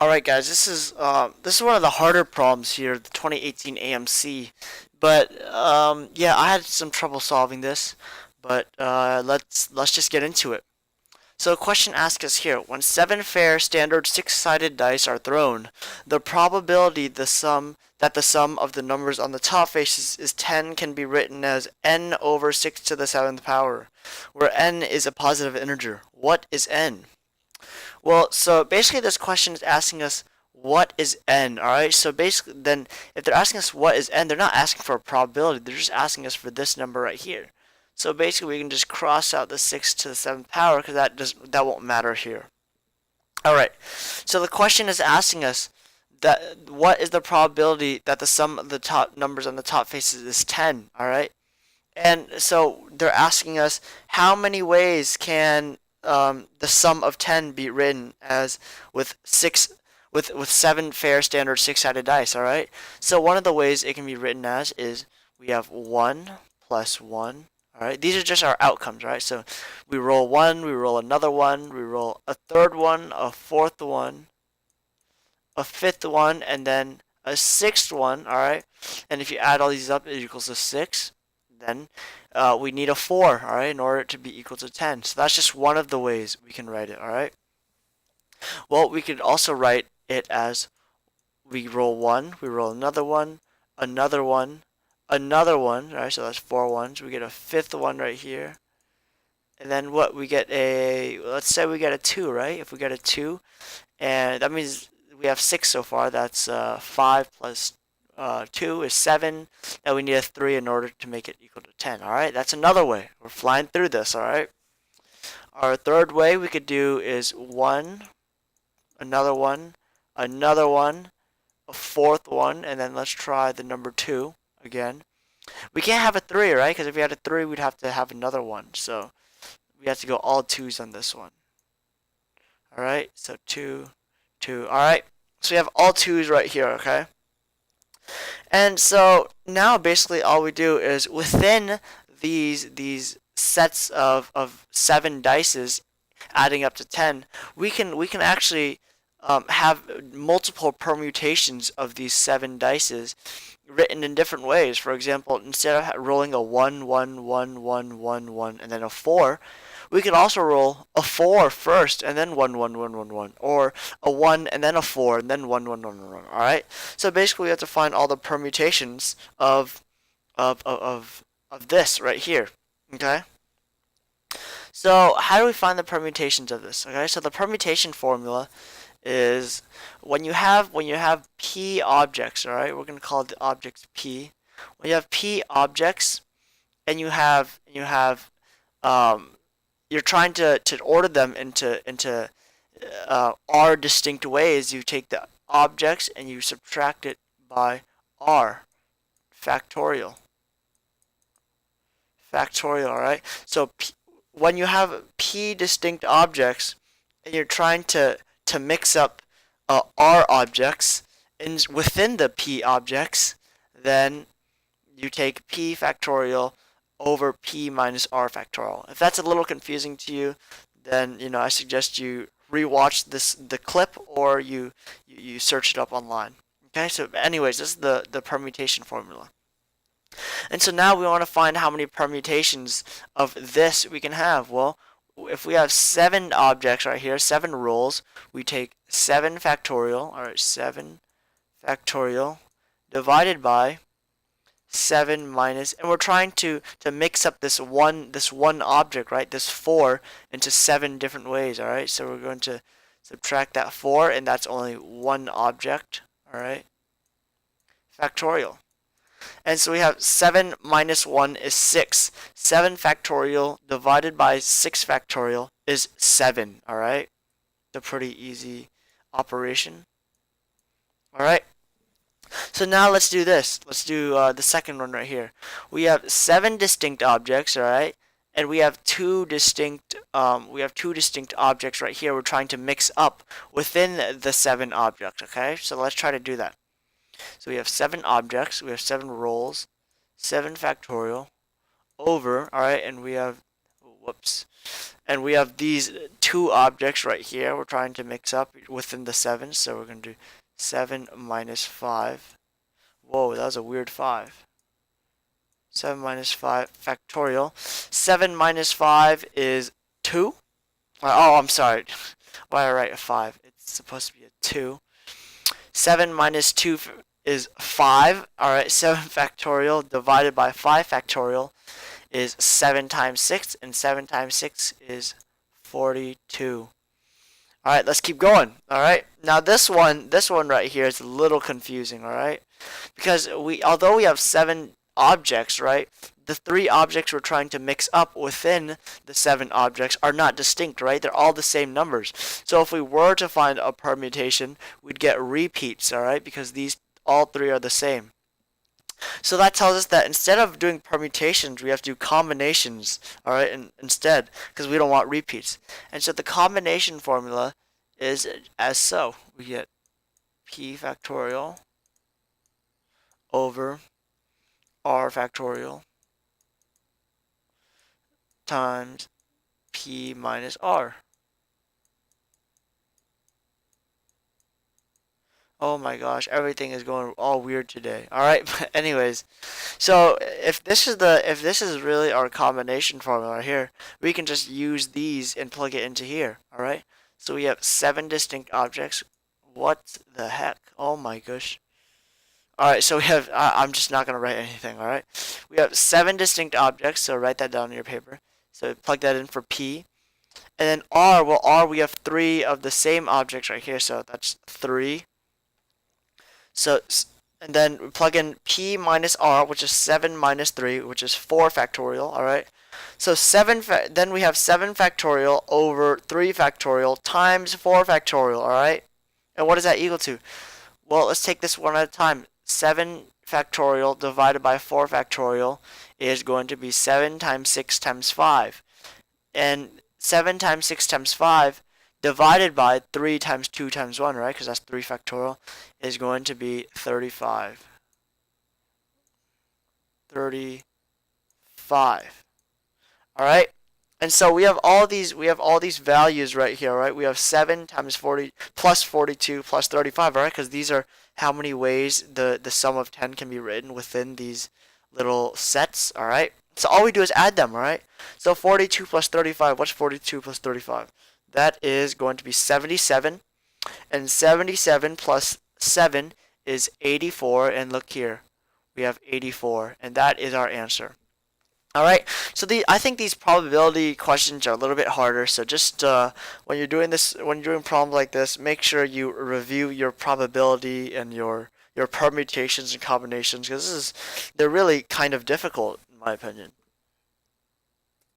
Alright guys, this is one of the harder problems here, the 2018 AMC. But yeah, I had some trouble solving this, but let's just get into it. So the question asks us here, when seven fair standard six-sided dice are thrown, the probability that the sum of the numbers on the top faces is 10 can be written as n over 6 to the 7th power, where n is a positive integer. What is n? Well, so basically this question is asking us what is n, alright? So basically then if they're asking us what is n, they're not asking for a probability, they're just asking us for this number right here. So basically we can just cross out the 6 to the 7th power because that won't matter here. Alright, so the question is asking us that what is the probability that the sum of the top numbers on the top faces is 10, alright? And so they're asking us how many ways can the sum of 10 be written as with seven fair standard six-sided dice, all right? So one of the ways it can be written as is we have 1 plus 1. All right, these are just our outcomes, right? So we roll one, we roll another one, we roll a third one, a fourth one, a fifth one, and then a sixth one, all right? And if you add all these up, it equals to 6. Then we need a 4, all right, in order to be equal to 10. So that's just one of the ways we can write it, all right? Well, we could also write it as we roll one, we roll another one, another one, another one, right? So that's 4 ones. We get a fifth one right here. And then what? We get let's say we get a 2, right? If we get a 2, and that means we have 6 so far. That's 5 plus 2 is 7. Now we need a 3 in order to make it equal to 10. All right, that's another way. We're flying through this. All right. Our third way we could do is 1, another one, another one, a fourth one, and then let's try the number 2 again. We can't have a 3, right? Because if we had a 3, we'd have to have another one. So we have to go all 2s on this one. All right, so 2, 2. All right, so we have all 2s right here, okay? And so now basically all we do is within these sets of 7 dices adding up to 10, we can actually have multiple permutations of these 7 dices written in different ways. For example, instead of rolling a 1, 1, 1, 1, 1, 1, and then a 4, we could also roll a 4 first and then 1, 1, 1, 1, 1, or a 1 and then a 4 and then 1, 1, 1, 1, 1. All right. So basically, we have to find all the permutations of this right here. Okay. So how do we find the permutations of this? Okay. So the permutation formula is when you have p objects, all right, we're going to call the objects p. When you have p objects and you're trying to order them into r distinct ways, you take the objects and you subtract it by r factorial. All right. So when you have p distinct objects and you're trying to mix up R objects within the P objects, then you take P factorial over P minus R factorial. If that's a little confusing to you, then I suggest you rewatch the clip or you search it up online. Okay, so anyways, this is the permutation formula. And so now we want to find how many permutations of this we can have. Well, if we have 7 objects right here, 7 rolls, we take 7 factorial, all right, 7 factorial divided by 7 minus, and we're trying to mix up this one object, right, this 4 into 7 different ways, all right? So we're going to subtract that 4, and that's only one object, all right? Factorial. And so we have 7 minus 1 is 6. 7 factorial divided by 6 factorial is 7, all right? It's a pretty easy operation. All right. So now let's do this. Let's do the second one right here. We have 7 distinct objects, all right? And we have two distinct objects right here we're trying to mix up within the 7 objects, okay? So let's try to do that. So we have 7 objects, we have 7 rolls, 7 factorial over, all right, and we have Whoops. And we have these two objects right here we're trying to mix up within the 7. So we're going to do 7 minus 5. Whoa, that was a weird 5. 7 minus 5 factorial. 7 minus 5 is 2. Oh, I'm sorry. Why did I write a 5? It's supposed to be a 2. 7 minus 2 is 5. Alright, 7 factorial divided by 5 factorial is 7 times 6, and 7 times 6 is 42. Alright, let's keep going. Alright, now this one right here is a little confusing, alright? Because although we have 7 objects, right? The 3 objects we're trying to mix up within the 7 objects are not distinct, right? They're all the same numbers. So if we were to find a permutation, we'd get repeats, alright? Because these all 3 are the same. So that tells us that instead of doing permutations, we have to do combinations, alright, instead, because we don't want repeats. And so the combination formula is as so. We get p factorial over r factorial times p minus r. Oh my gosh, everything is going all weird today. All right, but anyways, so if this is really our combination formula right here, we can just use these and plug it into here. All right, so we have 7 distinct objects. What the heck? Oh my gosh. All right, so we have. I'm just not gonna write anything. All right, we have 7 distinct objects. So write that down in your paper. So plug that in for p, and then r. Well, r we have 3 of the same objects right here. So that's 3. So, and then we plug in p minus r, which is 7 minus 3, which is 4 factorial, alright? So then we have 7 factorial over 3 factorial times 4 factorial, alright? And what does that equal to? Well, let's take this one at a time. 7 factorial divided by 4 factorial is going to be 7 times 6 times 5. And 7 times 6 times 5 divided by 3 times 2 times 1, right? Because that's 3 factorial, is going to be 35. 35. Alright? And so we have all these values right here, right? We have 7 times 40 plus 42 plus 35, right? Because these are how many ways the sum of 10 can be written within these little sets, alright? So all we do is add them, alright? So 42 plus 35, what's 42 plus 35? That is going to be 77, and 77 plus 7 is 84, and look here, we have 84, and that is our answer. Alright, so I think these probability questions are a little bit harder, so just when you're doing problems like this, make sure you review your probability and your permutations and combinations, because they're really kind of difficult, in my opinion.